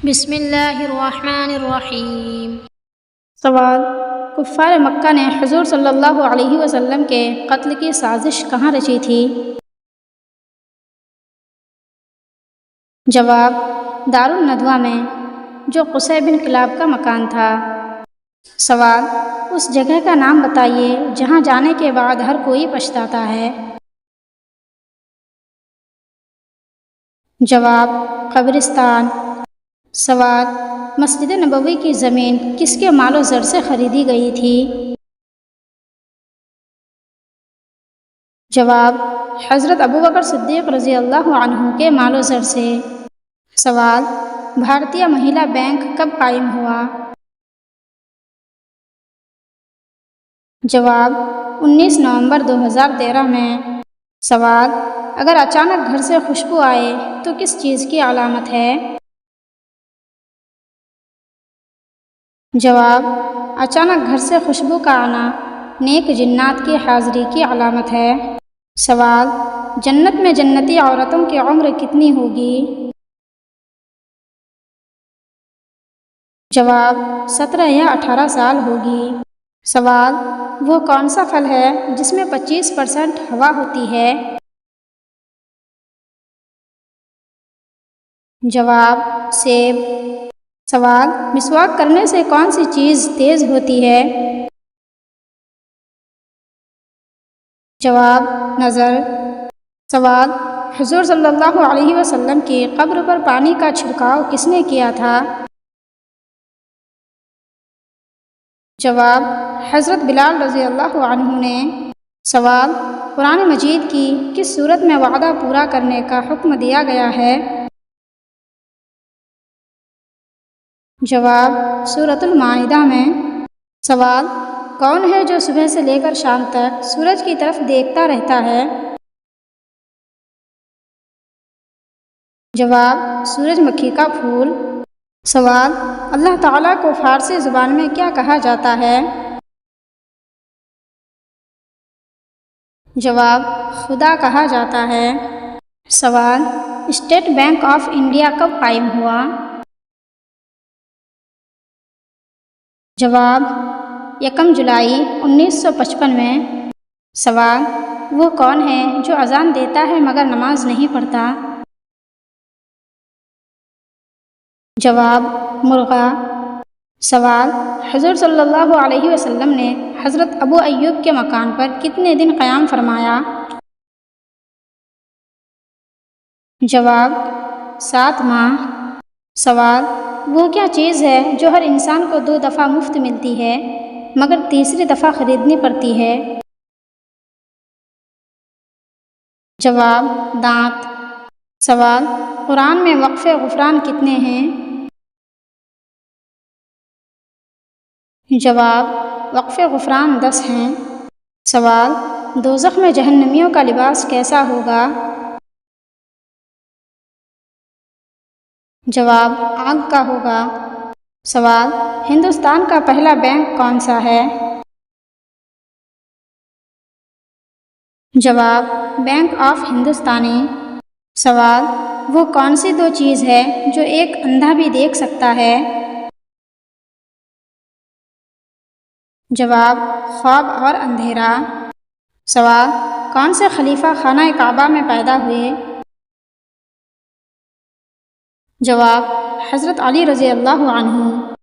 بسم اللہ الرحمن الرحیم۔ سوال: کفار مکہ نے حضور صلی اللہ علیہ وسلم کے قتل کی سازش کہاں رچی تھی؟ جواب: دار الندوہ میں، جو قصی بن کلاب کا مکان تھا۔ سوال: اس جگہ کا نام بتائیے جہاں جانے کے بعد ہر کوئی پچھتاتا ہے۔ جواب: قبرستان۔ سوال: مسجد نبوی کی زمین کس کے مال و زر سے خریدی گئی تھی؟ جواب: حضرت ابوبکر صدیق رضی اللہ عنہ کے مال و زر سے۔ سوال: بھارتیہ مہیلا بینک کب قائم ہوا؟ جواب: 19 نومبر 2013 میں۔ سوال: اگر اچانک گھر سے خوشبو آئے تو کس چیز کی علامت ہے؟ جواب: اچانک گھر سے خوشبو کا آنا نیک جنات کی حاضری کی علامت ہے۔ سوال: جنت میں جنتی عورتوں کی عمر کتنی ہوگی؟ جواب: 17 یا 18 سال ہوگی۔ سوال: وہ کون سا پھل ہے جس میں 25% ہوا ہوتی ہے؟ جواب: سیب۔ سوال: مسواک کرنے سے کون سی چیز تیز ہوتی ہے؟ جواب: نظر۔ سوال: حضور صلی اللہ علیہ وسلم کی قبر پر پانی کا چھڑکاؤ کس نے کیا تھا؟ جواب: حضرت بلال رضی اللہ عنہ نے۔ سوال: قرآن مجید کی کس صورت میں وعدہ پورا کرنے کا حکم دیا گیا ہے؟ جواب: سورۃ المائدہ میں۔ سوال: کون ہے جو صبح سے لے کر شام تک سورج کی طرف دیکھتا رہتا ہے؟ جواب: سورج مکھی کا پھول۔ سوال: اللہ تعالیٰ کو فارسی زبان میں کیا کہا جاتا ہے؟ جواب: خدا کہا جاتا ہے۔ سوال: اسٹیٹ بینک آف انڈیا کب قائم ہوا؟ جواب: 1 جولائی 1955 میں۔ سوال: وہ کون ہے جو اذان دیتا ہے مگر نماز نہیں پڑھتا؟ جواب: مرغا۔ سوال: حضور صلی اللہ علیہ وسلم نے حضرت ابو ایوب کے مکان پر کتنے دن قیام فرمایا؟ جواب: 7 ماہ۔ سوال: وہ کیا چیز ہے جو ہر انسان کو 2 دفعہ مفت ملتی ہے مگر تیسری دفعہ خریدنی پڑتی ہے؟ جواب: دانت۔ سوال: قرآن میں وقف غفران کتنے ہیں؟ جواب: وقف غفران 10 ہیں۔ سوال: دوزخ میں جہنمیوں کا لباس کیسا ہوگا؟ جواب: آگ کا ہوگا۔ سوال: ہندوستان کا پہلا بینک کون سا ہے؟ جواب: بینک آف ہندوستانی۔ سوال: وہ کون سی 2 چیز ہے جو ایک اندھا بھی دیکھ سکتا ہے؟ جواب: خواب اور اندھیرا۔ سوال: کون سے خلیفہ خانہ کعبہ میں پیدا ہوئے؟ جواب: حضرت علی رضی اللہ عنہ۔